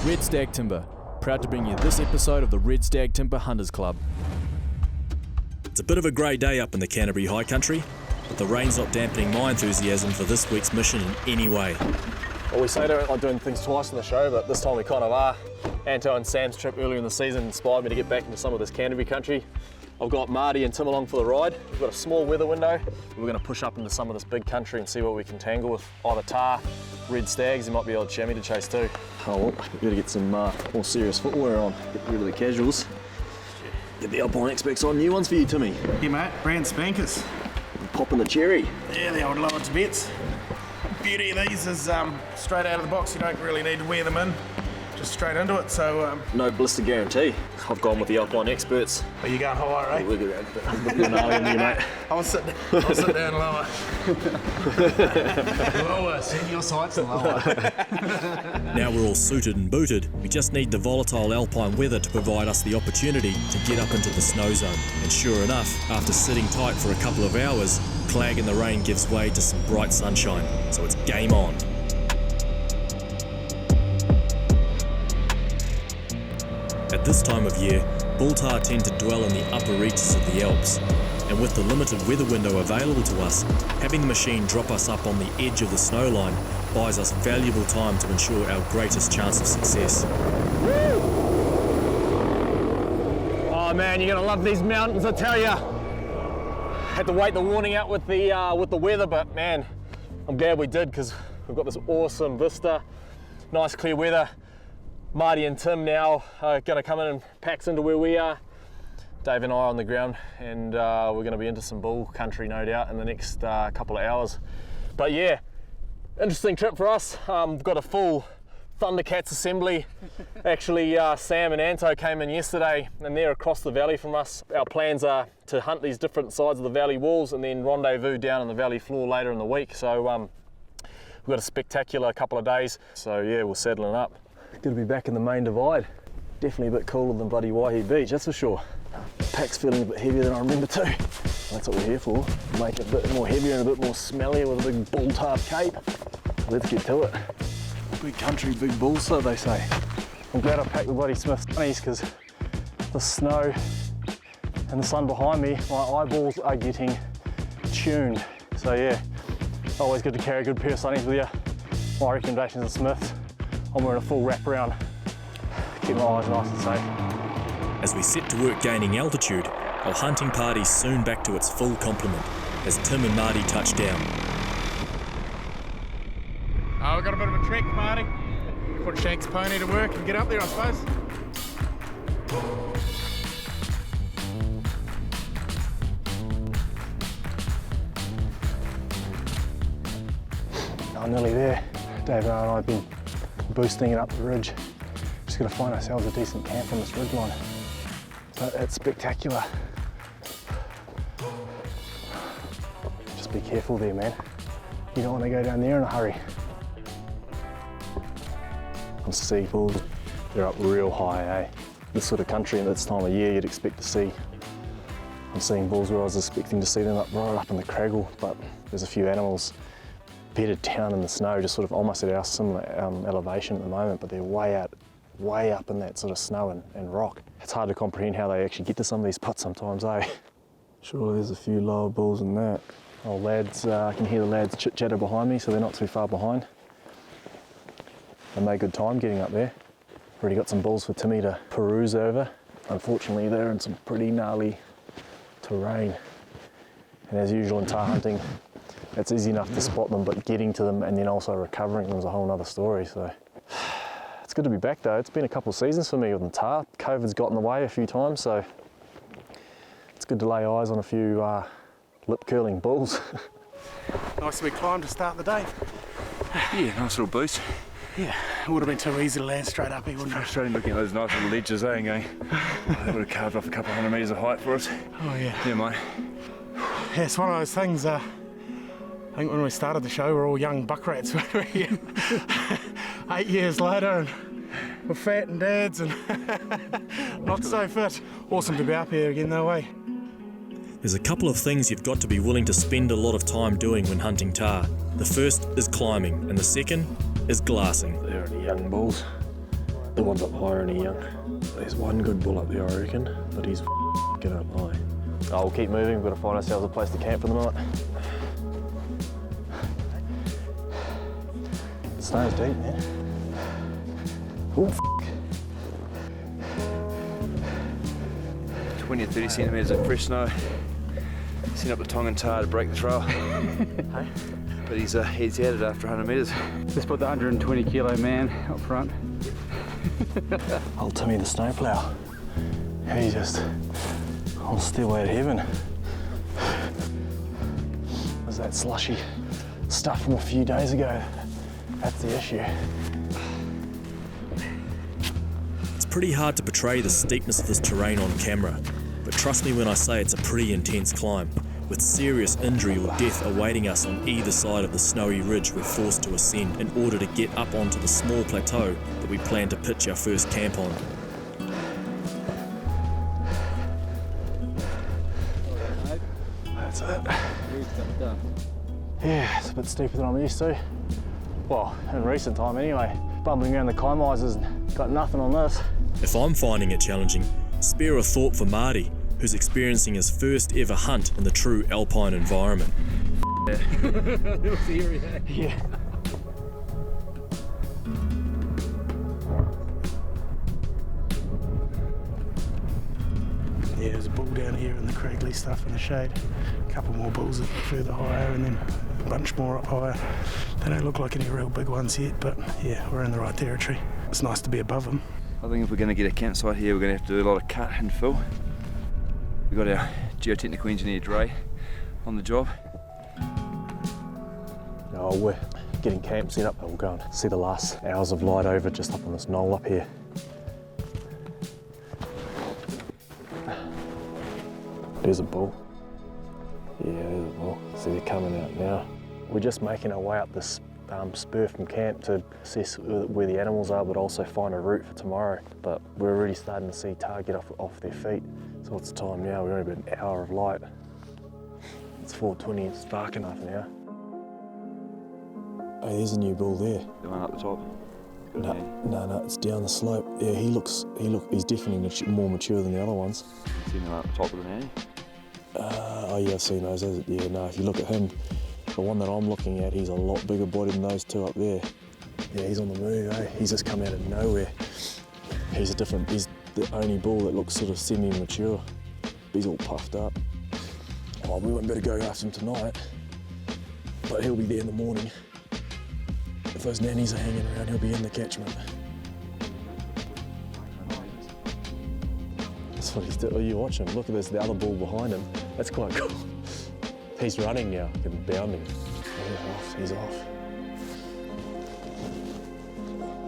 Red Stag Timber, proud to bring you this episode of the Red Stag Timber Hunters Club. It's a bit of a grey day up in the Canterbury High Country, but the rain's not dampening my enthusiasm for this week's mission in any way. Well, we say don't like doing things twice in the show, but this time we kind of are. Anto and Sam's trip earlier in the season inspired me to get back into some of this Canterbury country. I've got Marty and Tim along for the ride. We've got a small weather window. We're going to push up into some of this big country and see what we can tangle with either Tahr, red stags, there might be old chamois to chase too. Oh, well, we've got to get some more serious footwear on, get rid of the casuals. Get the Alpine X-Specs on. New ones for you, Timmy. Yeah, mate, brand spankers. Popping the cherry. Yeah, the old lower Tibets. Beauty of these is straight out of the box. You don't really need to wear them in, just straight into it. So no blister guarantee. I've gone with the Alpine experts. Are you going higher, right? We'll get a bit gnarly on you, mate. I'll sit down lower. Lower, send your sights lower. Now we're all suited and booted, we just need the volatile alpine weather to provide us the opportunity to get up into the snow zone. And sure enough, after sitting tight for a couple of hours, clag in the rain gives way to some bright sunshine. So it's game on. At this time of year, bull tahr tend to dwell in the upper reaches of the Alps, and with the limited weather window available to us, having the machine drop us up on the edge of the snow line buys us valuable time to ensure our greatest chance of success. Oh man, you're gonna love these mountains, I tell ya. Had to wait the warning out with the weather, but man, I'm glad we did because we've got this awesome vista, nice clear weather. Marty and Tim now are going to come in and packs into where we are. Dave and I are on the ground, and we're going to be into some bull country, no doubt, in the next couple of hours. But yeah, interesting trip for us. We've got a full Thundercats assembly. Actually, Sam and Anto came in yesterday, and they're across the valley from us. Our plans are to hunt these different sides of the valley walls and then rendezvous down on the valley floor later in the week. So we've got a spectacular couple of days. So yeah, we're settling up. Good to be back in the main divide. Definitely a bit cooler than bloody Waihi Beach, that's for sure. Pack's feeling a bit heavier than I remember too. That's what we're here for. Make it a bit more heavier and a bit more smellier with a big bull tahr cape. Let's get to it. Big country, big bulls, so they say. I'm glad I packed the bloody Smith bunnies because the snow and the sun behind me, my eyeballs are getting tuned. So yeah, always good to carry a good pair of sunnies with you. My recommendations are Smiths. I'm wearing a full wrap around, keep my eyes nice and safe. As we set to work gaining altitude, our hunting party's soon back to its full complement as Tim and Marty touch down. Oh, we've got a bit of a trek, Marty. Put Shank's pony to work and get up there, I suppose. I'm nearly there. Dave and I have been boosting it up the ridge. Just got to find ourselves a decent camp on this ridge line. But it's spectacular. Just be careful there, man. You don't want to go down there in a hurry. I'm seeing bulls. They're up real high, eh? This sort of country and this time of year you'd expect to see. I'm seeing bulls where I was expecting to see them right up in the craggle, but there's a few animals bedded down in the snow, just sort of almost at our similar elevation at the moment, but they're way up in that sort of snow and rock. It's hard to comprehend how they actually get to some of these spots sometimes, eh? Surely there's a few lower bulls in that. Oh, lads, I can hear the lads chit-chatter behind me, so they're not too far behind. They made good time getting up there. Already got some bulls for Timmy to peruse over. Unfortunately, they're in some pretty gnarly terrain. And as usual in tahr hunting, it's easy enough to spot them, but getting to them and then also recovering them is a whole other story. So it's good to be back though. It's been a couple of seasons for me with the tahr. COVID's got in the way a few times, so it's good to lay eyes on a few lip curling bulls. Nice wee climb to start the day. Yeah, nice little boost. Yeah, it would have been too easy to land straight up here, wouldn't it? Frustrating looking at those nice little ledges, eh, and going, oh, that would have carved off a couple of 100 metres of height for us. Oh yeah. Yeah, mate. Yeah, it's one of those things, I think when we started the show, we're all young buck rats, weren't we? 8 years later, and we're fat and dads and not so fit. Awesome to be up here again though, eh? There's a couple of things you've got to be willing to spend a lot of time doing when hunting tahr. The first is climbing, and the second is glassing. They're only young bulls. The one's up higher and young. There's one good bull up there, I reckon, but he's f***ing up high. Oh, we'll keep moving. We've got to find ourselves a place to camp for the night. The snow's deep, man. Ooh, f***. 20 or 30 centimetres of fresh snow. Sent up the Tongan Tahr to break the trail. Hey? But he's had it after 100 metres. Just put the 120 kilo man up front. Old Timmy the snowplow. He just on the stairway to heaven. Was that slushy stuff from a few days ago? That's the issue. It's pretty hard to portray the steepness of this terrain on camera, but trust me when I say it's a pretty intense climb, with serious injury or death awaiting us on either side of the snowy ridge we're forced to ascend in order to get up onto the small plateau that we plan to pitch our first camp on. That's it. Yeah, it's a bit steeper than I'm used to. Well, in recent time anyway. Bumbling around the chamois and got nothing on this. If I'm finding it challenging, spare a thought for Marty, who's experiencing his first ever hunt in the true alpine environment. Yeah. Yeah, there's a bull down here in the craggly stuff in the shade. A couple more bulls further higher and then a bunch more up higher. They don't look like any real big ones yet, but yeah, we're in the right territory. It's nice to be above them. I think if we're going to get a campsite here, we're going to have to do a lot of cut and fill. We've got our geotechnical engineer Dre on the job. Oh, we're getting camp set up and we'll go and see the last hours of light over just up on this knoll up here. There's a bull. Yeah, there's a bull. See, they're coming out now. We're just making our way up this spur from camp to assess where the animals are, but also find a route for tomorrow. But we're already starting to see Tahr get off their feet. So what's the time now? We're only about an hour of light. It's 4:20, it's dark enough now. Oh, there's a new bull there. The one up the top. No, it's down the slope. Yeah, he's definitely more mature than the other ones. You've seen him up the top of the nanny? Oh yeah, I've seen those. Yeah, no, if you look at him, the one that I'm looking at, he's a lot bigger body than those two up there. Yeah, he's on the move, eh? He's just come out of nowhere. He's the only bull that looks sort of semi-mature. He's all puffed up. Oh, we wouldn't better go after him tonight, but he'll be there in the morning. If those nannies are hanging around, he'll be in the catchment. That's what he's doing. Oh, you watch him. Look at this, the other bull behind him. That's quite cool. He's running now, and bounding. Oh, he's off.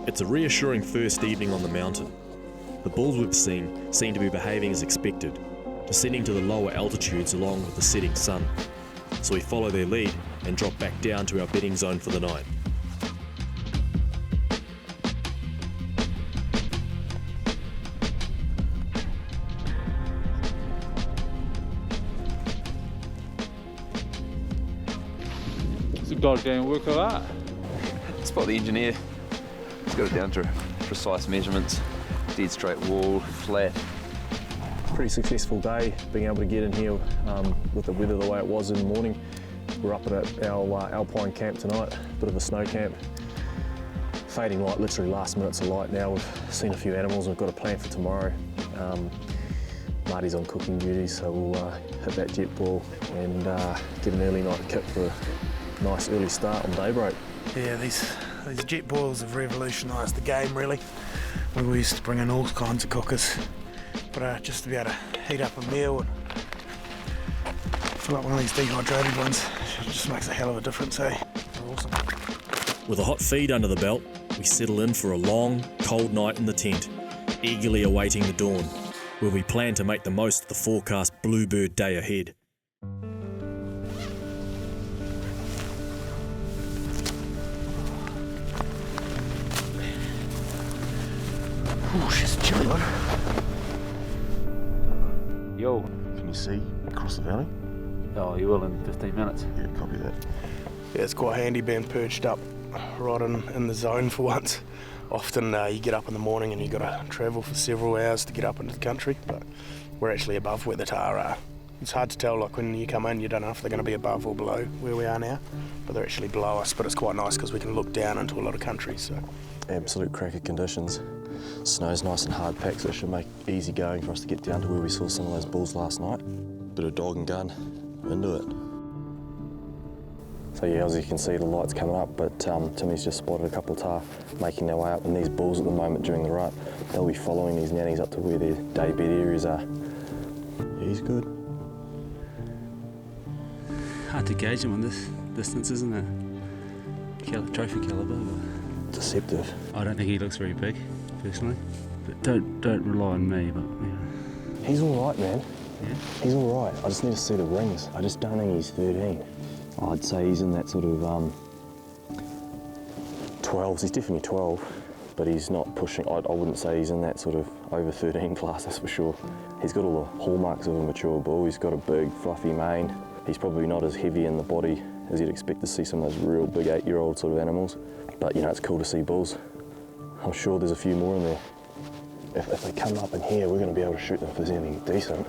It's a reassuring first evening on the mountain. The bulls we've seen seem to be behaving as expected, descending to the lower altitudes along with the setting sun. So we follow their lead and drop back down to our bedding zone for the night. God going work of art. Spot the engineer. He's got it down to precise measurements. Dead straight wall, flat. Pretty successful day being able to get in here with the weather the way it was in the morning. We're up at our alpine camp tonight, bit of a snow camp. Fading light, literally last minutes of light now. We've seen a few animals and we've got a plan for tomorrow. Marty's on cooking duty, so we'll hit that jet ball and get an early night kit for a nice early start on daybreak. Yeah, these jet boils have revolutionised the game really. We used to bring in all kinds of cookers, but just to be able to heat up a meal and fill up one of these dehydrated ones, it just makes a hell of a difference, eh? They're awesome. With a hot feed under the belt, we settle in for a long, cold night in the tent, eagerly awaiting the dawn, where we plan to make the most of the forecast bluebird day ahead. Oh, she's a chilly one. Yo. Can you see across the valley? Oh, you will in 15 minutes. Yeah, copy that. Yeah, it's quite handy being perched up right in the zone for once. often you get up in the morning and you've got to travel for several hours to get up into the country, but we're actually above where the Tahr are. It's hard to tell, like when you come in you don't know if they're going to be above or below where we are now, but they're actually below us, but it's quite nice because we can look down into a lot of country. So absolute cracker conditions. Snow's nice and hard packed, so it should make easy going for us to get down to where we saw some of those bulls last night. Bit of dog and gun, into it. So yeah, as you can see, the light's coming up, but Timmy's just spotted a couple of Tahr making their way up, and these bulls at the moment during the rut, they'll be following these nannies up to where their daybed areas are. Yeah, he's good. Hard to gauge him on this distance, isn't it? Trophy calibre. Deceptive. I don't think he looks very big, personally. But don't rely on me, but yeah. He's all right, man. Yeah? He's all right. I just need to see the rings. I just don't think he's 13. I'd say he's in that sort of 12s. He's definitely 12, but he's not pushing. I wouldn't say he's in that sort of over 13 class, that's for sure. He's got all the hallmarks of a mature bull. He's got a big, fluffy mane. He's probably not as heavy in the body as you'd expect to see some of those real big 8-year-old sort of animals. But you know, it's cool to see bulls. I'm sure there's a few more in there. If they come up in here, we're going to be able to shoot them if there's anything decent.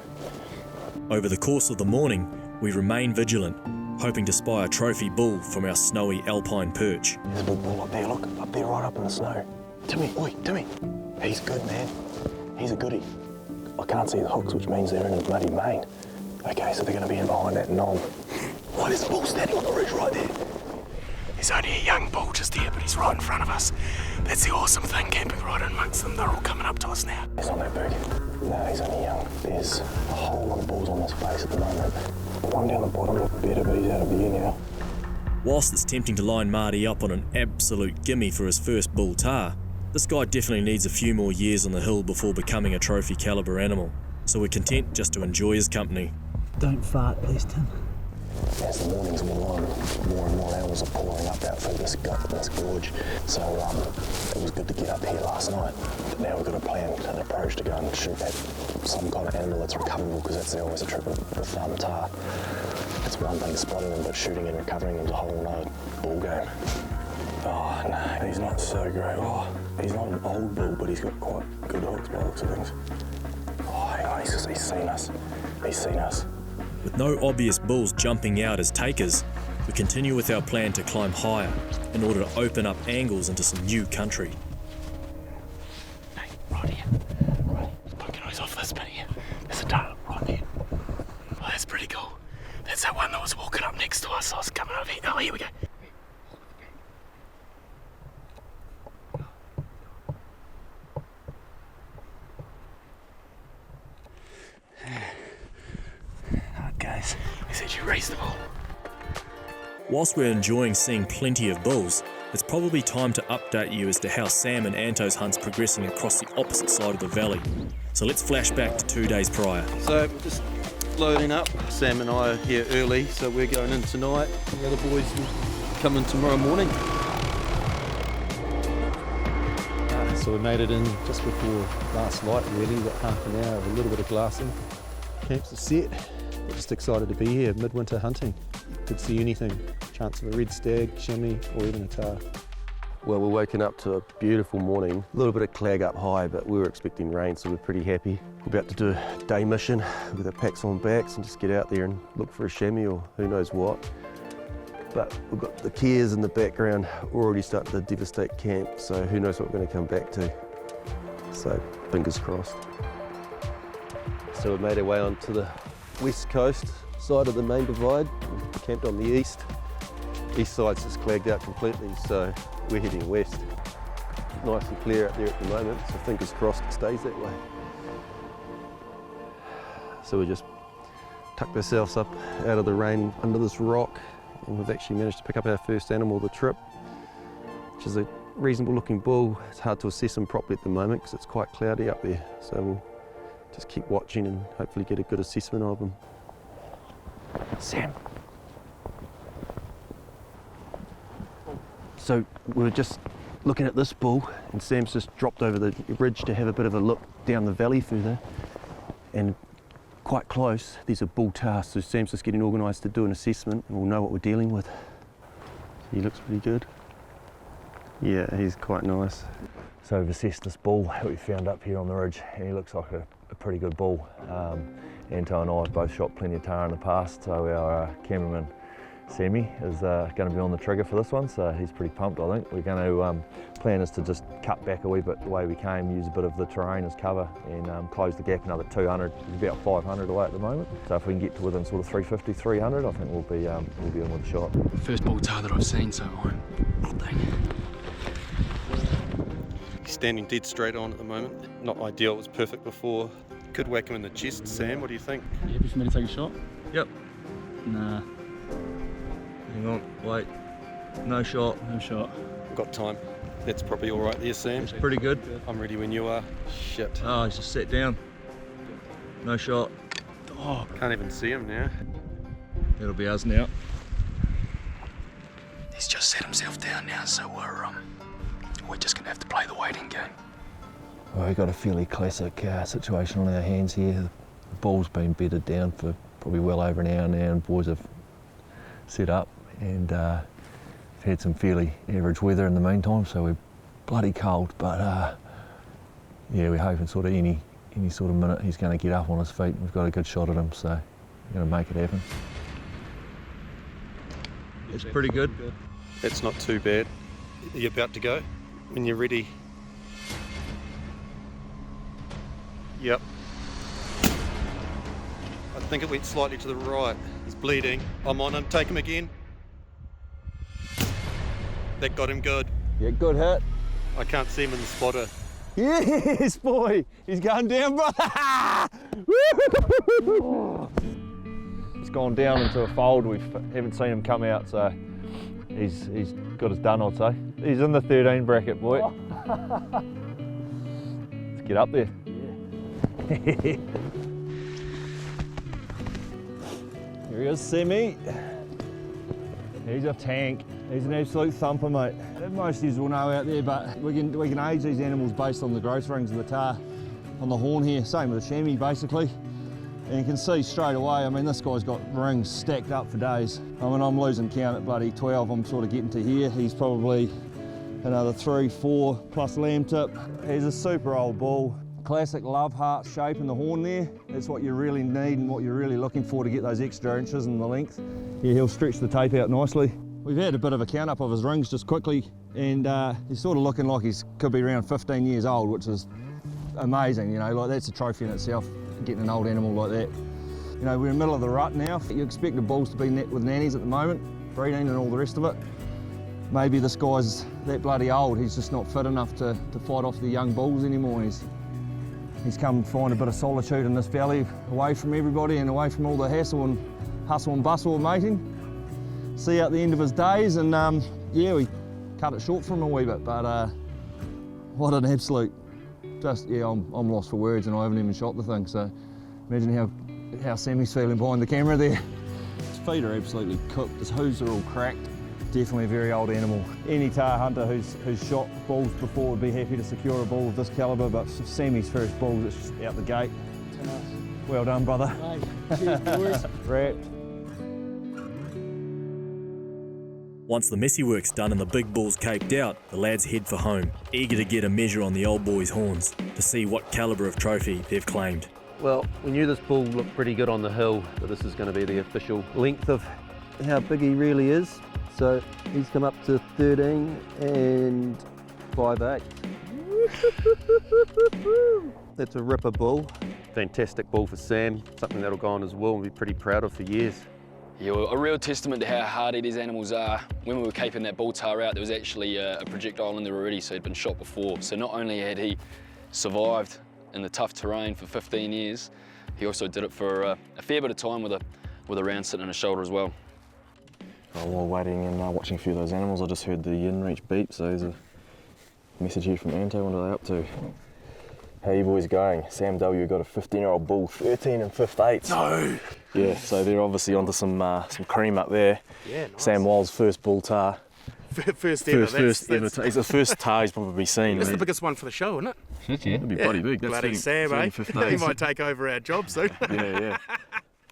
Over the course of the morning, we remain vigilant, hoping to spy a trophy bull from our snowy alpine perch. There's a big bull up there, look, up there right up in the snow. Timmy, oi, Timmy. He's good, man. He's a goodie. I can't see the hooks, which means they're in his muddy mane. Okay, so they're going to be in behind that knob. Oh, there's a bull standing on the ridge right there. There's only a young bull just here, but he's right in front of us. That's the awesome thing, camping right in amongst them. They're all coming up to us now. He's not that big. No, he's only young. There's a whole lot of bulls on this face at the moment. The one down the bottom looked better, but he's out of view now. Whilst it's tempting to line Marty up on an absolute gimme for his first bull Tahr, this guy definitely needs a few more years on the hill before becoming a trophy calibre animal, so we're content just to enjoy his company. Don't fart, please, Tim. As the mornings went on, more and more animals are pouring up out through this gorge. So it was good to get up here last night. But now we've got a plan, an approach to go and shoot at some kind of animal that's recoverable, because that's always a trick with Tahr. It's one thing spotting them, but shooting and recovering them's a whole nother ball game. Oh no, he's not so great. Oh, he's not an old bull, but he's got quite good hooks by the looks of things. Oh, hang on, he's seen us. He's seen us. With no obvious bulls jumping out as takers, we continue with our plan to climb higher in order to open up angles into some new country. Hey, right here. Right here. Let's poke your nose off this bit here. There's a Tahr right there. Oh, that's pretty cool. That's that one that was walking up next to us. I was coming over here. Oh, here we go. Guys. He said you raised the bull. Whilst we're enjoying seeing plenty of bulls, it's probably time to update you as to how Sam and Anto's hunt's progressing across the opposite side of the valley. So let's flash back to 2 days prior. So we're just loading up. Sam and I are here early, so we're going in tonight. The other boys will come in tomorrow morning. So we made it in just before last light, really. We've got half an hour of a little bit of glassing. Camps are set. We're just excited to be here, midwinter hunting. Could see anything. Chance of a red stag, chamois, or even a Tahr. Well, we're waking up to a beautiful morning. A little bit of clag up high, but we were expecting rain, so we're pretty happy. We're about to do a day mission with our packs on backs and just get out there and look for a chamois or who knows what. But we've got the cares in the background already starting to devastate camp, so who knows what we're going to come back to. So, fingers crossed. So we've made our way onto the west coast side of the main divide. We camped on the east. East side's just clagged out completely, so we're heading west. Nice and clear out there at the moment, so fingers crossed it stays that way. So we just tucked ourselves up out of the rain under this rock, and we've actually managed to pick up our first animal of the trip, which is a reasonable looking bull. It's hard to assess him properly at the moment because it's quite cloudy up there, so we'll just keep watching and hopefully get a good assessment of him. Sam. So we were just looking at this bull, and Sam's just dropped over the ridge to have a bit of a look down the valley further, and quite close there's a bull Tahr, so Sam's just getting organised to do an assessment and we'll know what we're dealing with. He looks pretty good. Yeah, he's quite nice. So we've assessed this bull that we found up here on the ridge, and he looks like a pretty good bull. Anto and I have both shot plenty of tahr in the past, so our cameraman Sammy is going to be on the trigger for this one, so he's pretty pumped. I think we're going to plan is to just cut back a wee bit the way we came, use a bit of the terrain as cover, and close the gap another 200. He's about 500 away at the moment, so if we can get to within sort of 350, 300, I think we'll be in with a shot. First bull tahr that I've seen, so I'm He's standing dead straight on at the moment. Not ideal, it was perfect before. Could whack him in the chest. Sam, what do you think? You happy for me to take a shot? Yep. Nah. Hang on, wait. No shot. No shot. We've got time. That's probably all right there, Sam. It's pretty good. I'm ready when you are. Shit. Oh, he's just sat down. No shot. Oh, can't even see him now. That'll be us now. He's just set himself down now, so we're just gonna have to play the waiting game. Well, we've got a fairly classic situation on our hands here. The bull's been bedded down for probably well over an hour now, and boys have set up, and we've had some fairly average weather in the meantime, so we're bloody cold, but yeah, we're hoping sort of any sort of minute he's going to get up on his feet. We've got a good shot at him, so we're going to make it happen. It's pretty good. That's not too bad. Are you about to go? When you're ready. Yep. I think it went slightly to the right. He's bleeding. I'm on him. Take him again. That got him good. Yeah, good hit. I can't see him in the spotter. Yes, boy. He's going down, brother. He's gone down into a fold. We haven't seen him come out, so he's got his done, I'd say. He's in the 13 bracket, boy. Let's get up there. Yeah. Here he is, Sammy. He's a tank. He's an absolute thumper, mate. Most of you will know out there, but we can age these animals based on the growth rings of the tahr on the horn here. Same with the chamois, basically. And you can see straight away, I mean, this guy's got rings stacked up for days. I mean, I'm losing count at bloody 12. I'm sort of getting to here. He's probably another 3, 4 plus lamb tip. He's a super old bull. Classic love heart shape in the horn there. That's what you really need and what you're really looking for to get those extra inches in the length. Yeah, he'll stretch the tape out nicely. We've had a bit of a count up of his rings just quickly, and he's sort of looking like he could be around 15 years old, which is amazing, you know, like that's a trophy in itself, getting an old animal like that. You know, we're in the middle of the rut now. You expect the bulls to be with nannies at the moment, breeding and all the rest of it. Maybe this guy's that bloody old, he's just not fit enough to fight off the young bulls anymore. He's come and find a bit of solitude in this valley, away from everybody and away from all the hassle and bustle of mating. See out the end of his days, and yeah, we cut it short for him a wee bit, but what an absolute, just, yeah, I'm lost for words, and I haven't even shot the thing, so imagine how Sammy's feeling behind the camera there. His feet are absolutely cooked, his hooves are all cracked. Definitely a very old animal. Any tahr hunter who's shot bulls before would be happy to secure a bull of this calibre, but Sammy's first bull that's just out the gate. Well done, brother. Hey, cheers, boys. Right. Once the messy work's done and the big bull's caked out, the lads head for home, eager to get a measure on the old boy's horns to see what calibre of trophy they've claimed. Well, we knew this bull looked pretty good on the hill, but this is going to be the official length of how big he really is. So he's come up to 13 and 5/8. That's a ripper bull. Fantastic bull for Sam, something that'll go on his wall and be pretty proud of for years. Yeah, well, a real testament to how hardy these animals are. When we were caping that bull tahr out, there was actually a projectile in there already, so he'd been shot before. So not only had he survived in the tough terrain for 15 years, he also did it for a fair bit of time with a round sitting on his shoulder as well. While waiting and watching a few of those animals, I just heard the in-reach beep, so there's a message here from Anto. What are they up to? How you boys going? Sam W got a 15-year-old bull, 13 and 5/8. No! Yeah, so they're obviously onto some cream up there. Yeah, nice. Sam Wild's first bull tahr. First ever. It's the first tahr he's probably seen. That's the biggest one for the show, isn't it? Shit, yeah. That'd be bloody big. That's bloody Sam, eh? 15. He might take over our job soon. Yeah.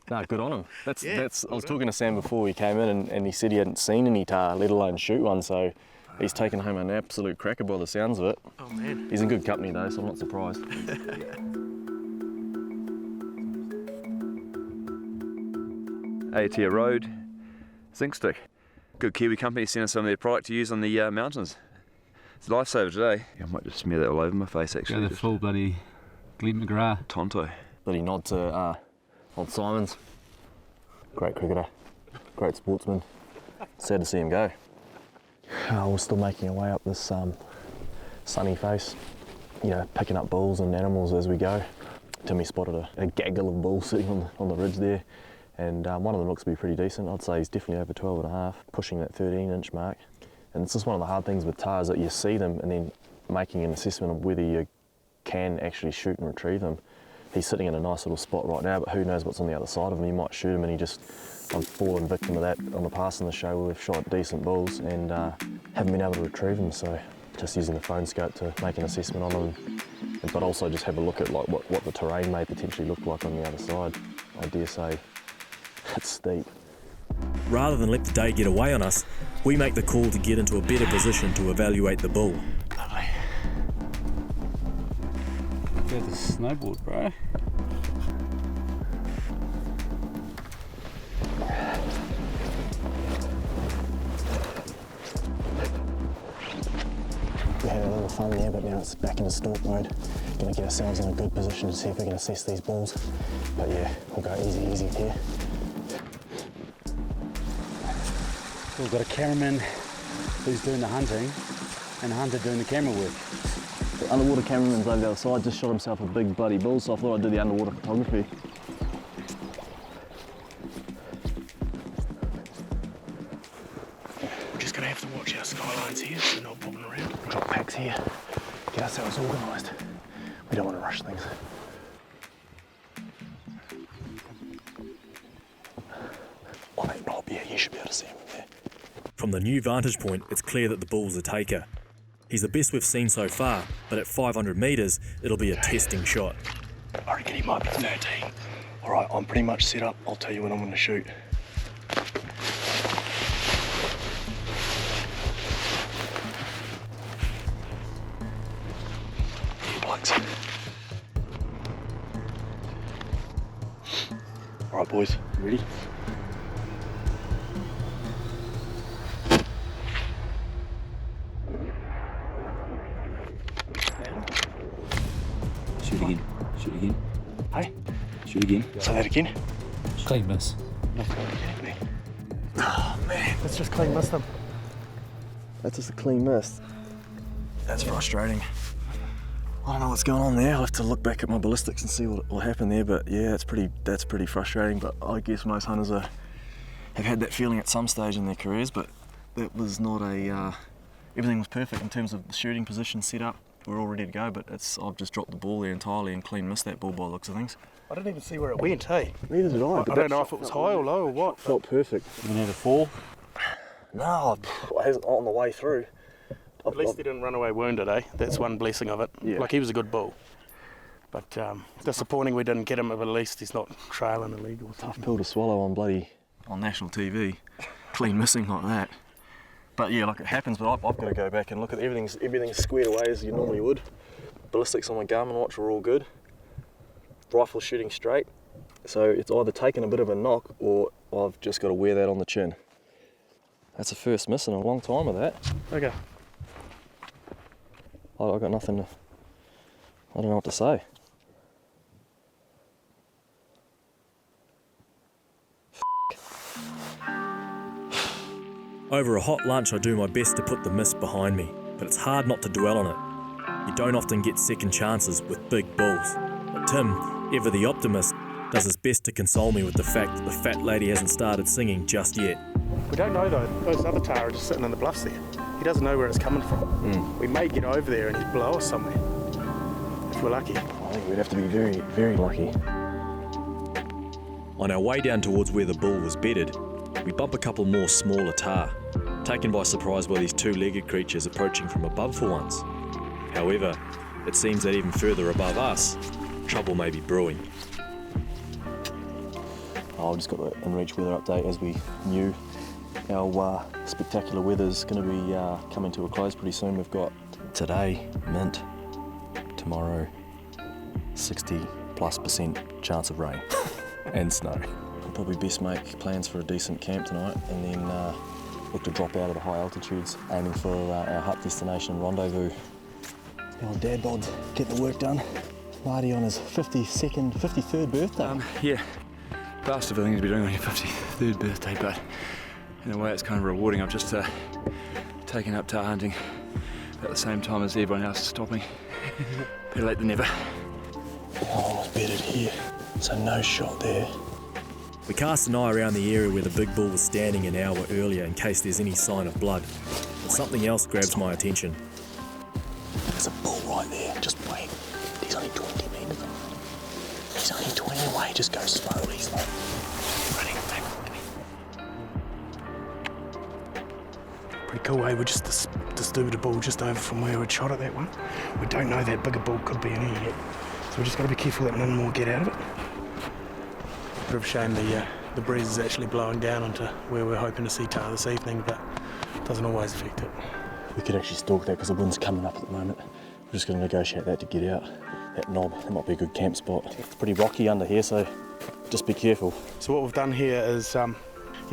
No, good on him. Yeah, I was talking to Sam before he came in, and he said he hadn't seen any tahr, let alone shoot one. So He's taken home an absolute cracker by the sounds of it. Oh man. He's in good company though, so I'm not surprised. Tahr Road, zinc stick. Good Kiwi company sent us some of their product to use on the mountains. It's a lifesaver today. Yeah, I might just smear that all over my face actually. Yeah, the full bloody Glen McGrath. Tonto. Bloody nod to old Simons. Great cricketer, great sportsman. Sad to see him go. We're still making our way up this sunny face, you know, picking up bulls and animals as we go. Timmy spotted a gaggle of bulls sitting on the ridge there, and one of them looks to be pretty decent. I'd say he's definitely over 12 and a half, pushing that 13-inch mark. And it's just one of the hard things with Tahr is that you see them and then making an assessment of whether you can actually shoot and retrieve them. He's sitting in a nice little spot right now, but who knows what's on the other side of him. He might shoot him, and I've fallen victim of that on the past in the show where we've shot decent bulls and haven't been able to retrieve them. So just using the phone scope to make an assessment on them, but also just have a look at like what the terrain may potentially look like on the other side. I dare say it's steep. Rather than let the day get away on us, we make the call to get into a better position to evaluate the bull. Lovely. Yeah, the snowboard, bro. We had a little fun there, but now it's back into stalk mode. Gonna get ourselves in a good position to see if we can assess these bulls. But yeah, we'll go easy here. We've got a cameraman who's doing the hunting and a hunter doing the camera work. The underwater cameraman's over the other side, just shot himself a big bloody bull, so I thought I'd do the underwater photography. We're just gonna have to watch our skylines here, so not bobbing around. Drop packs here, get ourselves organised. We don't want to rush things. On that knob, yeah, you should be able to see him there. From the new vantage point, it's clear that the bull's a taker. He's the best we've seen so far, but at 500 metres, it'll be a testing shot. I reckon he might be 13. All right, I'm pretty much set up. I'll tell you when I'm going to shoot. Earplugs. All right, boys, ready? Shoot again. Shoot again. Hey? Shoot again. Say that again. Clean miss. Oh man, let's just clean miss them. That's just a clean miss. That's frustrating. I don't know what's going on there. I'll have to look back at my ballistics and see what happened there, but yeah, that's pretty frustrating. But I guess most hunters have had that feeling at some stage in their careers, but that was not everything was perfect in terms of the shooting position set up. We're all ready to go, but I've just dropped the ball there entirely and clean missed that ball by the looks of things. I didn't even see where it went, hey? Neither did I. I don't know if it was high or low or what. Felt perfect. You need a fall? No, I wasn't on the way through. At least he didn't run away wounded, eh? That's one blessing of it. Yeah. Like, he was a good bull. But disappointing we didn't get him, but at least he's not trailing illegal. Tough pill to swallow on national TV. Clean missing like that. But yeah, like it happens, but I've got to go back and look at everything's squared away as you normally would. Ballistics on my Garmin watch are all good. Rifle shooting straight. So it's either taken a bit of a knock or I've just got to wear that on the chin. That's the first miss in a long time of that. Okay. I've got nothing to, I don't know what to say. Over a hot lunch, I do my best to put the miss behind me, but it's hard not to dwell on it. You don't often get second chances with big bulls. But Tim, ever the optimist, does his best to console me with the fact that the fat lady hasn't started singing just yet. We don't know though, those other Tahr are just sitting in the bluffs there. He doesn't know where it's coming from. We may get over there and he's below us somewhere, if we're lucky. I think we'd have to be very, very lucky. On our way down towards where the bull was bedded, we bump a couple more smaller Tahr, taken by surprise by these two-legged creatures approaching from above for once. However, it seems that even further above us, trouble may be brewing. I've just got the in-reach weather update as we knew. Our spectacular weather's going to be coming to a close pretty soon. We've got today, mint, tomorrow, 60+% chance of rain and snow. We'll probably best make plans for a decent camp tonight and then look to drop out of the high altitudes, aiming for our hut destination rendezvous. The old dad bod, get the work done. Marty on his 53rd birthday. Yeah, bastard thing to be doing on your 53rd birthday, but in a way it's kind of rewarding. I've just taken up Tahr hunting at the same time as everyone else is stopping. Better late than never. Oh, was bedded here, so no shot there. We cast an eye around the area where the big bull was standing an hour earlier in case there's any sign of blood. But something else grabs my attention. There's a bull right there, just wait. He's only 20 metres. He's only 20 away, just go slowly, slowly. Running, Pretty cool, eh? We just disturbed a bull just over from where we'd shot at that one. We don't know that bigger bull could be in here yet. So we've just got to be careful that none more get out of it. Bit of a shame the breeze is actually blowing down onto where we're hoping to see Tahr this evening, but it doesn't always affect it. We could actually stalk that because the wind's coming up at the moment. We're just going to negotiate that to get out. That knob, that might be a good camp spot. It's pretty rocky under here, so just be careful. So what we've done here is,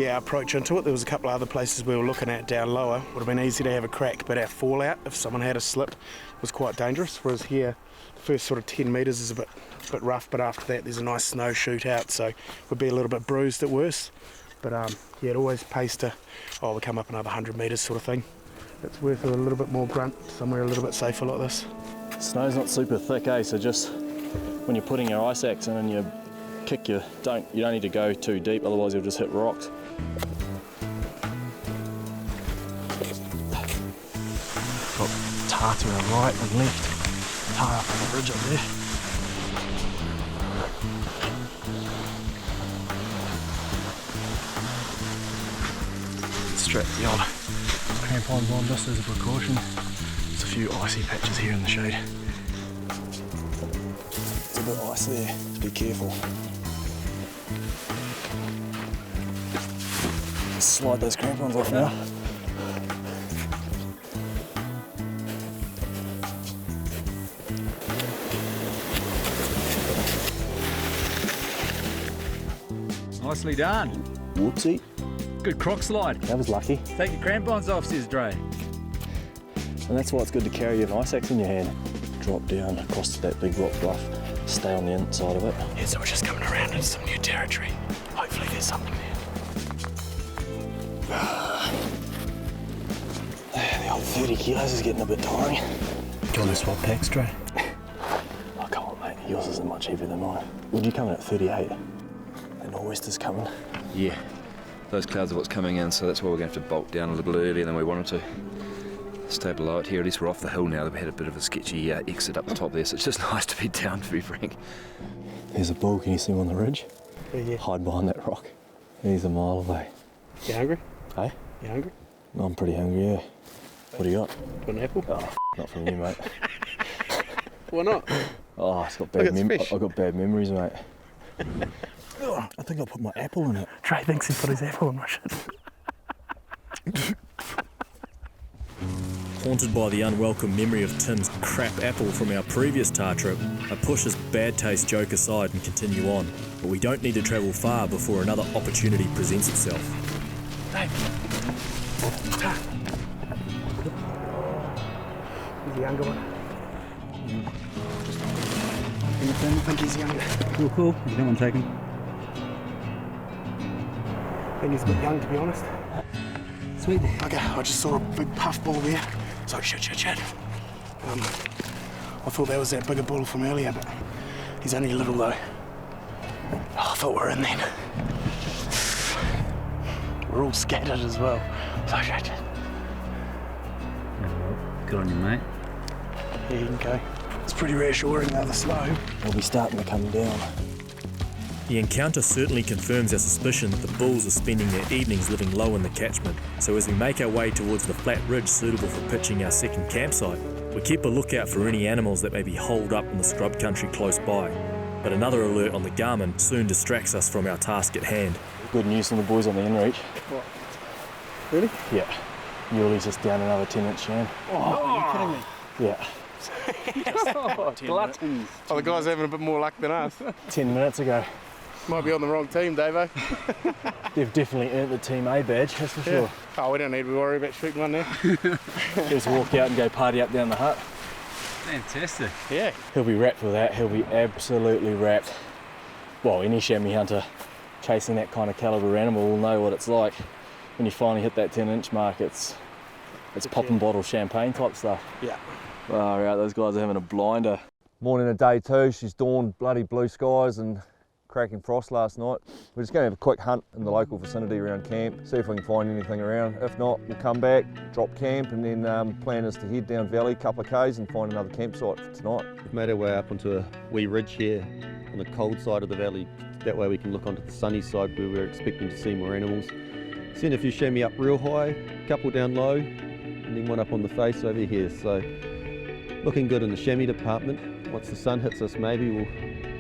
approach into it. There was a couple of other places we were looking at down lower. Would have been easy to have a crack, but our fallout, if someone had a slip, was quite dangerous. Whereas here, the first sort of 10 metres is a bit rough, but after that there's a nice snow shoot out, so we'd be a little bit bruised at worst. But it always pays to, we come up another 100 metres sort of thing. It's worth a little bit more grunt, somewhere a little bit safer like this. Snow's not super thick, so just when you're putting your ice axe in and you kick, you don't need to go too deep, otherwise you'll just hit rocks. Got Tahr to our right and left. Tahr up on the ridge up there. Strap the old crampons on just as a precaution. There's a few icy patches here in the shade. It's a bit icy there, so be careful. Slide those crampons off now. Nicely done. Whoopsie. Good croc slide. That was lucky. Take your crampons off, says Dre. And that's why it's good to carry an ice axe in your hand. Drop down across to that big rock bluff, stay on the inside of it. Yeah, so we're just coming around into some new territory. Hopefully there's something there. The old 30 kilos is getting a bit tiring. Do you want to swap packs, Dre? Oh, come on, mate. Yours isn't much heavier than mine. Would you come in at 38? The nor'wester's coming. Yeah, those clouds are what's coming in, so that's why we're going to have to bulk down a little earlier than we wanted to. Stay below it here. At least we're off the hill now. We had a bit of a sketchy exit up the top there, so it's just nice to be down, to be frank. There's a bull. Can you see him on the ridge? Yeah. Hide behind that rock. He's a mile away. You hungry? Hey? You hungry? I'm pretty hungry, yeah. What do you got? Got an apple? Oh, not from you, mate. Why not? Oh, I've got bad memories, mate. I think I'll put my apple in it. Trey thinks he put his apple in my shit. Haunted by the unwelcome memory of Tim's crap apple from our previous Tahr trip, I push his bad taste joke aside and continue on. But we don't need to travel far before another opportunity presents itself. Dave. He's the younger one. I think he's younger. Cool. You don't want to take him? I think he's a bit young, to be honest. Sweet. Okay, I just saw a big puff bull there. So shit. I thought that was that bigger bull from earlier, but he's only little though. Oh, I thought we were in then. We're all scattered as well. So shit. Good on you, mate. Yeah, you can go. It's pretty reassuring now, the snow. We'll be starting to come down. The encounter certainly confirms our suspicion that the bulls are spending their evenings living low in the catchment, so as we make our way towards the flat ridge suitable for pitching our second campsite, we keep a lookout for any animals that may be holed up in the scrub country close by. But another alert on the Garmin soon distracts us from our task at hand. Good news from the boys on the inReach. What? Really? Yeah. Yuli's just down another 10-inch sham. Oh, are you kidding me? Yeah. Gluttons. Oh, the guy's having a bit more luck than us. 10 minutes ago. Might be on the wrong team, Davo. They've definitely earned the Team A badge, that's for sure. Oh, we don't need to worry about shooting one now. Just walk out and go party up down the hut. Fantastic. Yeah. He'll be wrapped with that. He'll be absolutely wrapped. Well, any chamois hunter chasing that kind of calibre animal will know what it's like. When you finally hit that 10-inch mark, it's popping bottle champagne type stuff. Yeah. Wow, right, those guys are having a blinder. Morning of day 2, she's dawned bloody blue skies and cracking frost last night. We're just going to have a quick hunt in the local vicinity around camp, see if we can find anything around. If not, we'll come back, drop camp, and then plan is to head down valley a couple of k's and find another campsite for tonight. We've made our way up onto a wee ridge here on the cold side of the valley. That way we can look onto the sunny side where we're expecting to see more animals. Seen a few chamois up real high, a couple down low, and then one up on the face over here. So looking good in the chamois department. Once the sun hits us, maybe we'll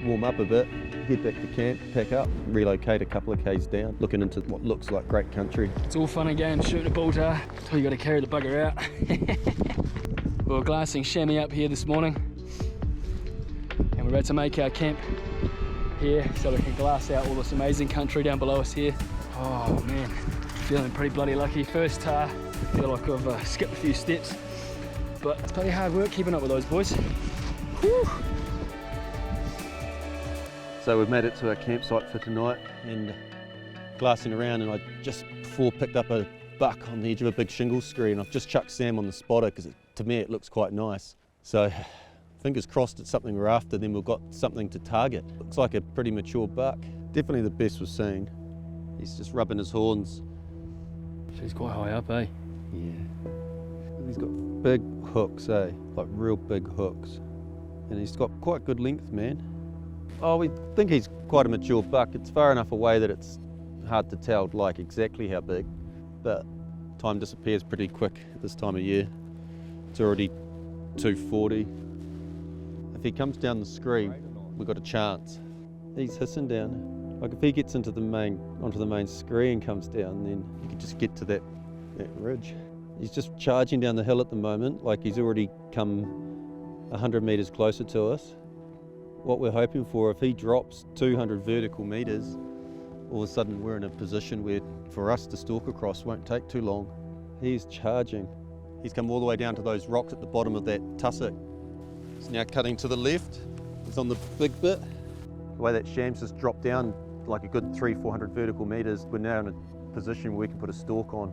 warm up a bit, head back to camp, pack up, relocate a couple of k's down, looking into what looks like great country. It's all fun and games shooting a bull tahr until you got to carry the bugger out. We were glassing chamois up here this morning, and we're about to make our camp here so we can glass out all this amazing country down below us here. Oh man, feeling pretty bloody lucky. First tahr, feel like I've skipped a few steps, but it's bloody hard work keeping up with those boys. Whew. So we've made it to our campsite for tonight and glassing around, and I just before picked up a buck on the edge of a big shingle screen. I've just chucked Sam on the spotter because to me it looks quite nice. So fingers crossed it's something we're after, then we've got something to target. Looks like a pretty mature buck. Definitely the best we've seen. He's just rubbing his horns. She's quite high up, eh? Yeah. He's got big hooks, eh? Like real big hooks. And he's got quite good length, man. Oh, we think he's quite a mature buck. It's far enough away that it's hard to tell like exactly how big, but time disappears pretty quick at this time of year. It's already 2:40. If he comes down the screen, we've got a chance. He's hissing down. Like if he gets onto the main screen and comes down, then you can just get to that ridge. He's just charging down the hill at the moment, like he's already come 100 metres closer to us. What we're hoping for, if he drops 200 vertical metres, all of a sudden we're in a position where for us to stalk across won't take too long. He's charging. He's come all the way down to those rocks at the bottom of that tussock. He's now cutting to the left. He's on the big bit. The way that sham's just dropped down like a good 300-400 vertical metres, we're now in a position where we can put a stalk on.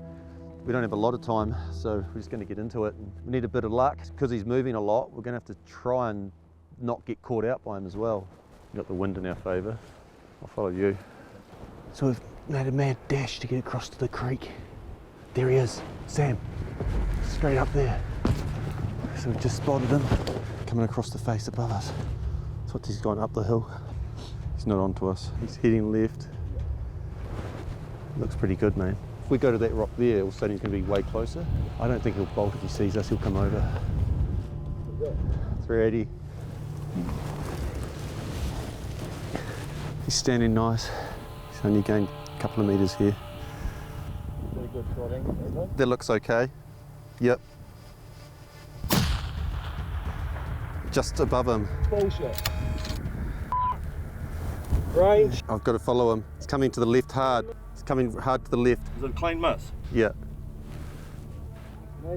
We don't have a lot of time, so we're just going to get into it. And we need a bit of luck because he's moving a lot. We're going to have to try and not get caught out by him as well. We've got the wind in our favour. I'll follow you. So we've made a mad dash to get across to the creek. There he is, Sam, straight up there. So we've just spotted him coming across the face above us. So he's gone up the hill. He's not onto us. He's heading left. Looks pretty good, man. If we go to that rock there, all of a sudden he's going to be way closer. I don't think he'll bolt if he sees us. He'll come over. 380. He's standing nice. He's only gained a couple of metres here. Pretty good shot angle, isn't it? That looks okay. Yep. Just above him. Bullshit. Range. I've got to follow him. He's coming to the left hard. He's coming hard to the left. Is it a clean miss? Yeah.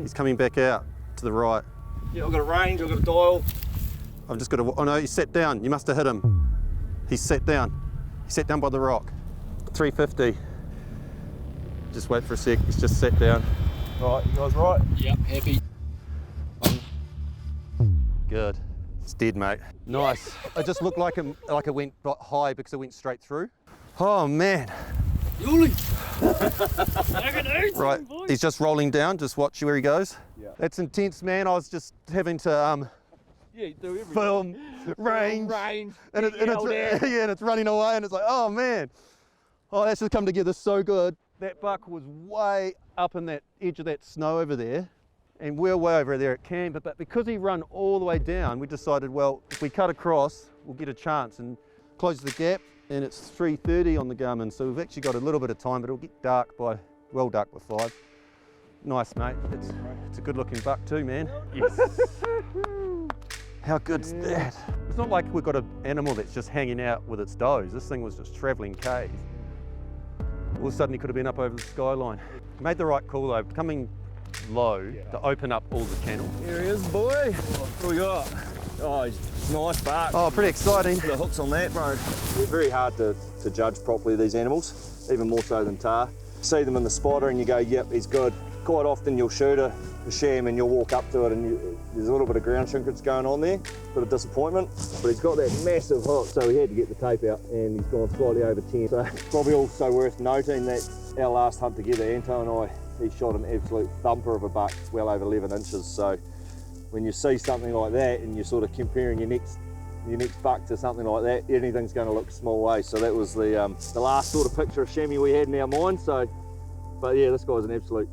He's coming back out to the right. Yeah, I've got a range, I've got a dial. I've just got to, oh no, he's sat down. You must have hit him. He's sat down. He's sat down by the rock. 350. Just wait for a sec, he's just sat down. Right, you guys right? Yep, happy. Good. It's dead, mate. Nice. It just looked like it went high because it went straight through. Oh man. Yuli! Right, he's just rolling down, just watch where he goes. Yeah. That's intense, man. I was just having to film, range, and it's running away, and it's like, oh man. Oh, that's just come together so good. That buck was way up in that edge of that snow over there, and we're way over there at camp, but because he run all the way down, we decided, well, if we cut across, we'll get a chance and close the gap, and it's 3:30 on the Garmin, so we've actually got a little bit of time, but it'll get dark by Well ducked with 5. Nice, mate. It's a good looking buck too, man. Yes. How good's that? It's not like we've got an animal that's just hanging out with its does. This thing was just travelling K's. All of a sudden he could have been up over the skyline. Made the right call though, coming low to open up all the channel. Here he is, boy. What we got? Oh, he's nice buck. Oh, pretty exciting. The hook's on that, bro. They're very hard to judge properly, these animals, even more so than Tahr. See them in the spotter and you go, yep, he's good. Quite often you'll shoot a sham and you'll walk up to it and there's a little bit of ground shrinkage going on there, bit of disappointment. But he's got that massive hook, so he had to get the tape out and he's gone slightly over 10. So it's probably also worth noting that our last hunt together, Anto and I, he shot an absolute thumper of a buck, well over 11 inches. So when you see something like that and you're sort of comparing your next buck to something like that, anything's going to look small way. So that was the last sort of picture of chamois we had in our mind. So, but yeah, this guy's an absolute,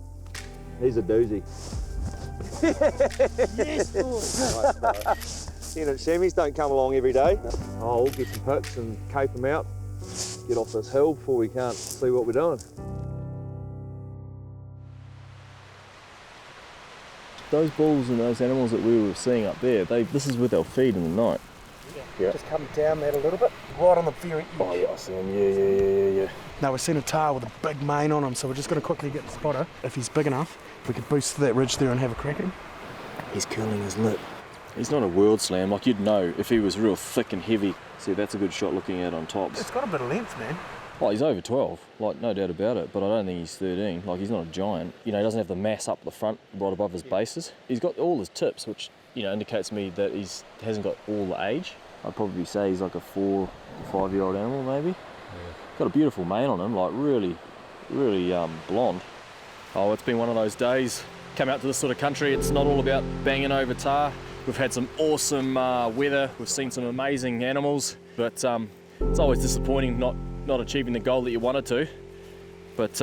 he's a doozy. Yes, boy. You know, chamois don't come along every day. Oh, we'll get some pics and cape them out, get off this hill before we can't see what we're doing. Those bulls and those animals that we were seeing up there, this is where they'll feed in the night. Yeah. Just come down that a little bit, right on the very edge. Oh yeah, I see him, yeah. Now we've seen a Tahr with a big mane on him, so we're just going to quickly get the spotter. If he's big enough, we could boost to that ridge there and have a crack at him. He's curling his lip. He's not a world slam, like you'd know if he was real thick and heavy. See, that's a good shot looking at on tops. It's got a bit of length, man. Oh, he's over 12, like no doubt about it, but I don't think he's 13. Like, he's not a giant. You know, he doesn't have the mass up the front, right above his bases. He's got all his tips, which, you know, indicates to me that he hasn't got all the age. I'd probably say he's like a 4 to 5 year old animal, maybe. Yeah. Got a beautiful mane on him, like really blonde. Oh, it's been one of those days. Come out to this sort of country, it's not all about banging over Tahr. We've had some awesome weather, we've seen some amazing animals, but it's always disappointing not achieving the goal that you wanted to. But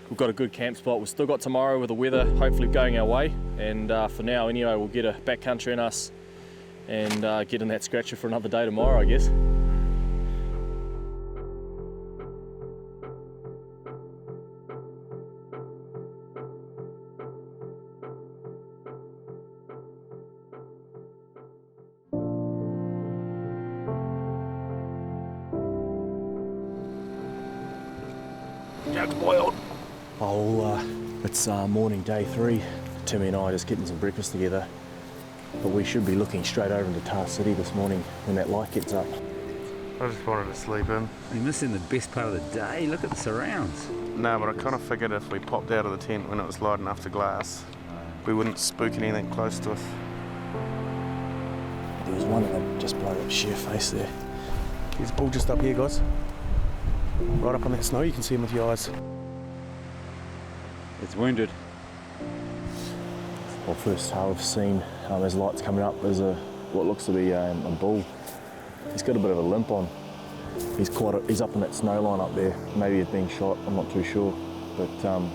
we've got a good camp spot. We've still got tomorrow with the weather hopefully going our way, and for now anyway, we'll get a backcountry in us and get in that scratcher for another day tomorrow, I guess. It's morning day 3. Timmy and I just getting some breakfast together. But we should be looking straight over into Tahr City this morning when that light gets up. I just wanted to sleep in. You're missing the best part of the day. Look at the surrounds. No, but I kind of figured if we popped out of the tent when it was light enough to glass, we wouldn't spook anything close to us. There was one that just blown up sheer face there. There's a bull just up here, guys. Right up on that snow, you can see him with your eyes. It's wounded. Well, first Tahr we've seen as lights coming up, there's what looks to be a bull. He's got a bit of a limp on. He's up in that snow line up there. Maybe he's being shot, I'm not too sure. But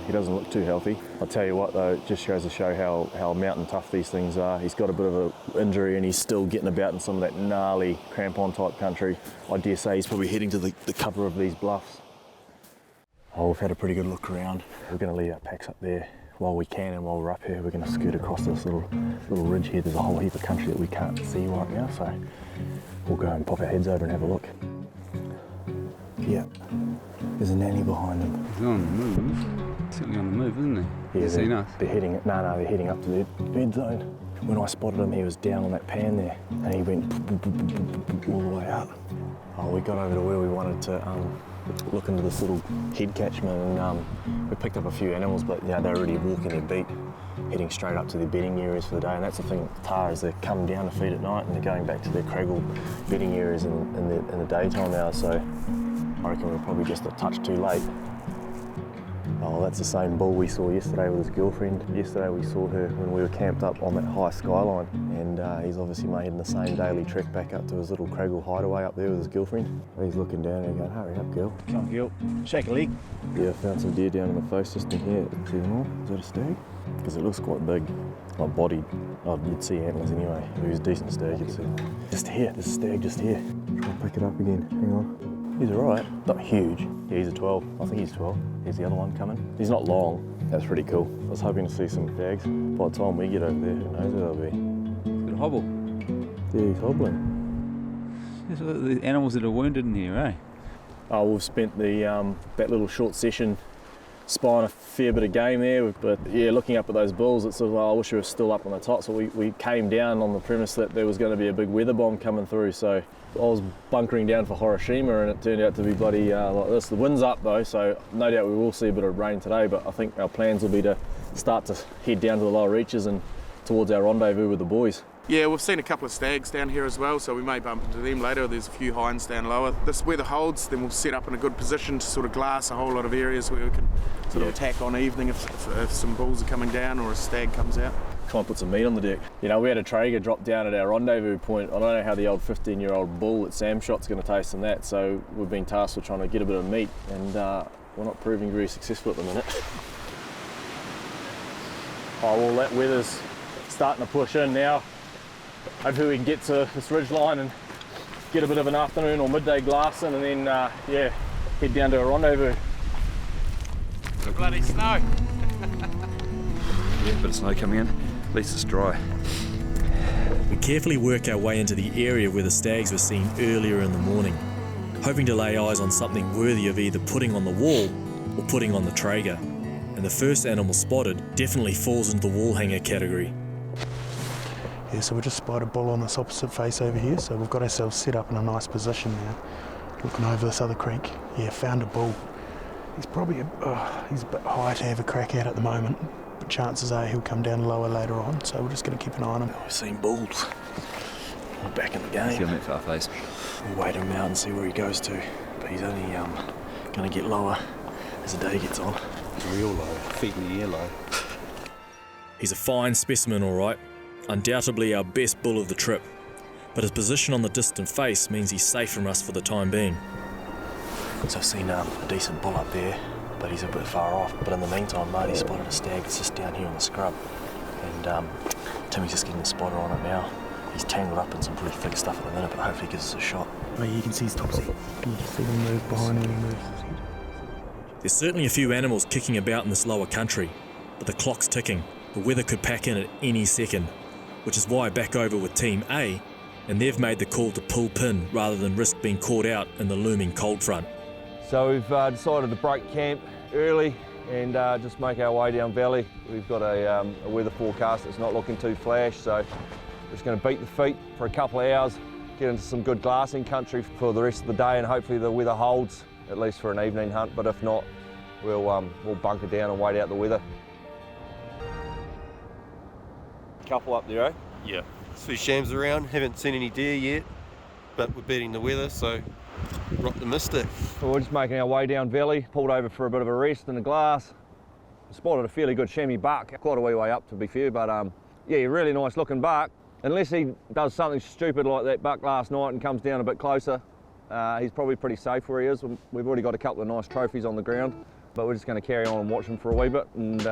he doesn't look too healthy. I'll tell you what though, it just goes to show how mountain tough these things are. He's got a bit of an injury and he's still getting about in some of that gnarly crampon type country. I dare say he's probably heading to the cover of these bluffs. Oh, we've had a pretty good look around. We're going to leave our packs up there while we can, and while we're up here we're going to scoot across this little ridge here. There's a whole heap of country that we can't see right now, so we'll go and pop our heads over and have a look. Yeah, there's a nanny behind him. He's on the move. Certainly on the move, isn't he? Yeah, seen us? They're heading up to their bed zone. When I spotted him, he was down on that pan there, and he went all the way up. Oh, we got over to where we wanted to look into this little head catchment, and we picked up a few animals, but yeah, they're already walking their beat, heading straight up to their bedding areas for the day. And that's the thing with Tahr, is they're coming down to feed at night and they're going back to their craggle bedding areas in the daytime hours. So I reckon we're probably just a touch too late. Oh, that's the same bull we saw yesterday with his girlfriend. Yesterday we saw her when we were camped up on that high skyline, and he's obviously making the same daily trek back up to his little craggle hideaway up there with his girlfriend. He's looking down and going, hurry up, girl. Come on, girl. Shake a leg. Yeah, I found some deer down in the face just in here. See them all? Is that a stag? Because it looks quite big. Like bodied. Oh, you'd see antlers anyway. If it was a decent stag, you'd see. Just here, there's a stag just here. Try to pick it up again. Hang on. He's alright. Not huge. Yeah, he's a 12. I think he's 12. Here's the other one coming. He's not long. That's pretty cool. I was hoping to see some dags. By the time we get over there, who knows where they'll be. He's got a hobble. Yeah, he's hobbling. There's the animals that are wounded in here, eh? Oh, we've spent that little short session spying a fair bit of game there, but yeah, looking up at those bulls, it's sort of, I wish we were still up on the top. So we came down on the premise that there was going to be a big weather bomb coming through. So I was bunkering down for Hiroshima, and it turned out to be bloody like this. The wind's up though, so no doubt we will see a bit of rain today, but I think our plans will be to start to head down to the lower reaches and towards our rendezvous with the boys. Yeah, we've seen a couple of stags down here as well, so we may bump into them later. There's a few hinds down lower. This weather holds, then we'll set up in a good position to sort of glass a whole lot of areas where we can sort of attack on evening if some bulls are coming down or a stag comes out. Try and put some meat on the deck. You know, we had a traeger drop down at our rendezvous point. I don't know how the old 15-year-old bull that Sam shot's going to taste in that, so we've been tasked with trying to get a bit of meat, and we're not proving very successful at the minute. Oh, well, that weather's starting to push in now. Hopefully we can get to this ridge line and get a bit of an afternoon or midday glassing, and then yeah, head down to a rendezvous. The bloody snow. Yeah, a bit of snow coming in. At least it's dry. We carefully work our way into the area where the stags were seen earlier in the morning, hoping to lay eyes on something worthy of either putting on the wall or putting on the traeger. And the first animal spotted definitely falls into the wall hanger category. Yeah, so we just spotted a bull on this opposite face over here, so we've got ourselves set up in a nice position now, looking over this other creek. Yeah, found a bull. He's probably he's a bit high to have a crack at the moment, but chances are he'll come down lower later on, so we're just going to keep an eye on him. We've seen bulls. We're back in the game. See him that far face. We'll wait him out and see where he goes to, but he's only going to get lower as the day gets on. Real low, feet in the air low. He's a fine specimen, all right. Undoubtedly our best bull of the trip, but his position on the distant face means he's safe from us for the time being. So I've seen a decent bull up there, but he's a bit far off. But in the meantime, Marty spotted a stag that's just down here on the scrub, and Timmy's just getting the spotter on it now. He's tangled up in some pretty thick stuff at the minute, but hopefully he gives us a shot. Oh, you can see his topsy. You can just see him move behind when he moves his head. There's certainly a few animals kicking about in this lower country, but the clock's ticking. The weather could pack in at any second, which is why back over with Team A, and they've made the call to pull pin rather than risk being caught out in the looming cold front. So we've decided to break camp early and just make our way down valley. We've got a weather forecast that's not looking too flash, so we're just going to beat the feet for a couple of hours, get into some good glassing country for the rest of the day, and hopefully the weather holds, at least for an evening hunt, but if not, we'll bunker down and wait out the weather. Couple up there, eh? Yeah. A few shams around, haven't seen any deer yet, but we're beating the weather, so we're optimistic. So we're just making our way down valley, pulled over for a bit of a rest and a glass. Spotted a fairly good chamois buck, quite a wee way up to be fair, but yeah, really nice looking buck. Unless he does something stupid like that buck last night and comes down a bit closer, he's probably pretty safe where he is. We've already got a couple of nice trophies on the ground, but we're just going to carry on and watch him for a wee bit, and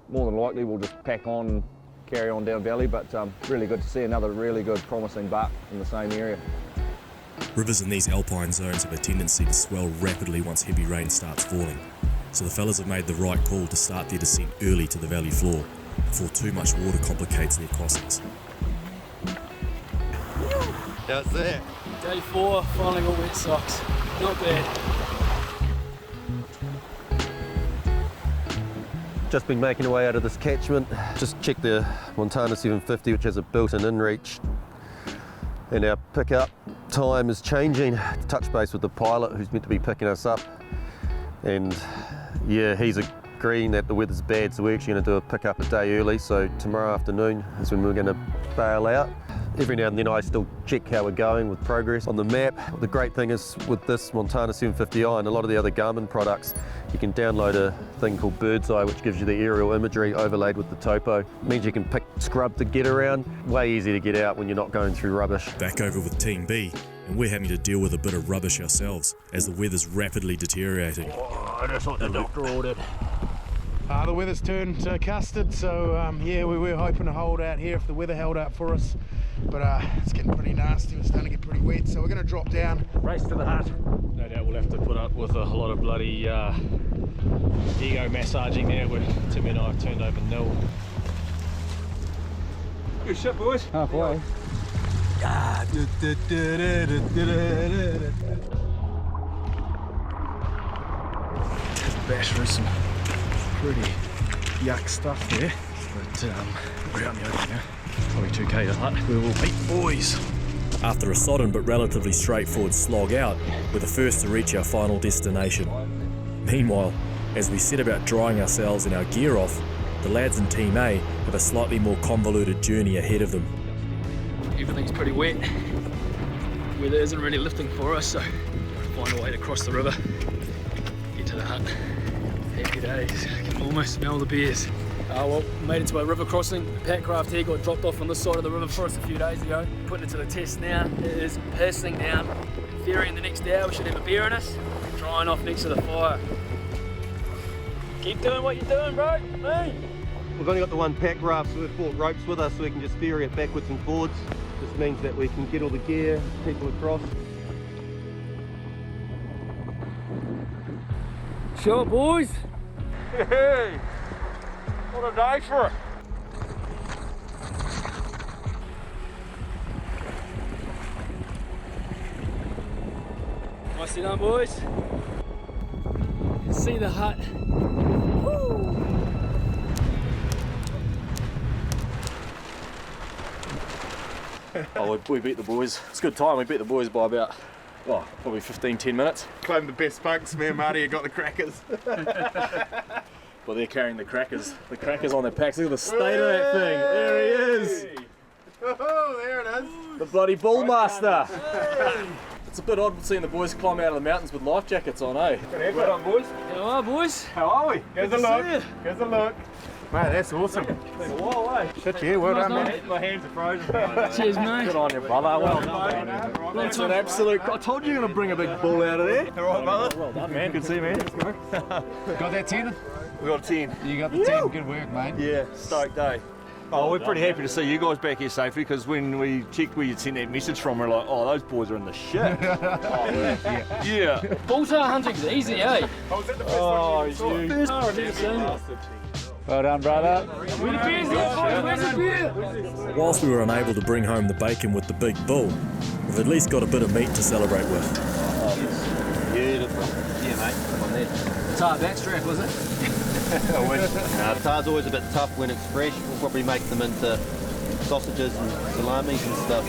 more than likely we'll just pack on and carry on down valley, but really good to see another really good promising buck in the same area. Rivers in these alpine zones have a tendency to swell rapidly once heavy rain starts falling, so the fellas have made the right call to start their descent early to the valley floor before too much water complicates their crossings. How's that? Day 4, finally got wet socks. Not bad. Just been making our way out of this catchment. Just checked the Montana 750, which has a built-in inReach. And our pickup time is changing. Touch base with the pilot who's meant to be picking us up. And yeah, he's agreeing that the weather's bad, so we're actually going to do a pickup a day early. So tomorrow afternoon is when we're going to bail out. Every now and then I still check how we're going with progress on the map. The great thing is with this Montana 750i and a lot of the other Garmin products, you can download a thing called Bird's Eye, which gives you the aerial imagery overlaid with the topo. It means you can pick scrub to get around. Way easier to get out when you're not going through rubbish. Back over with Team B, and we're having to deal with a bit of rubbish ourselves as the weather's rapidly deteriorating. Oh, that's what the doctor ordered. The weather's turned custard, so yeah, we were hoping to hold out here if the weather held out for us. but it's getting pretty nasty. We're starting to get pretty wet, so we're going to drop down. Race to the hut. No doubt we'll have to put up with a lot of bloody ego massaging there where Timmy and I have turned over nil. Good shit, boys. Halfway. Bash through some pretty yuck stuff there, but we're out in the open now. Probably 2k to hut. We will meet boys. After a sodden but relatively straightforward slog out, we're the first to reach our final destination. Meanwhile, as we set about drying ourselves and our gear off, the lads in Team A have a slightly more convoluted journey ahead of them. Everything's pretty wet. Weather isn't really lifting for us, so find a way to cross the river, get to the hut. Happy days. I can almost smell the beers. Well, made it to a river crossing. The pack craft here got dropped off on this side of the river for us a few days ago. Putting it to the test now. It is pissing down. In theory, in the next hour we should have a beer in us. Drying off next to the fire. Keep doing what you're doing, bro. Hey. We've only got the one pack raft, so we've brought ropes with us so we can just ferry it backwards and forwards. This means that we can get all the gear, people across. Sure, boys. Hey, what a day for it. Nicely done, boys. See the hut. Woo. Oh, we beat the boys. It's a good time. We beat the boys by about, probably 15-10 minutes. Claim the best bunks. Me and Marty have got the crackers. Well, they're carrying the crackers on their packs. Look at the state of that thing. There he is. Oh, there it is. The bloody bullmaster. It's a bit odd seeing the boys climb out of the mountains with life jackets on, eh? Good on, boys. How are boys? How are we? Here's a look. Here's a look. Mate, that's awesome. Been a while, eh? Shit, yeah, well done, man. My hands are frozen. Cheers, mate. Good on you, brother. Well done. That's an absolute... I told you you're going to bring a big bull out of there. All right, brother. Well done, man. Good to see you, man. Got that 10? We got a 10. You got the 10. Good work, mate. Yeah, stoked day. Oh, we're pretty happy to see you guys back here safely, because when we checked where you'd sent that message from, we're like, oh, those boys are in the shit. Yeah. Bull Tahr hunting's easy, eh? Oh, was that the first one you saw? First Tahr I've ever seen. Well done, brother. Where the beer's at, boys? Where's the beer? Whilst we were unable to bring home the bacon with the big bull, we've at least got a bit of meat to celebrate with. Beautiful. Yeah, mate. Come on there. Tahr backstrap, was it? Tahr's always a bit tough when it's fresh. We'll probably make them into sausages and salamis and stuff.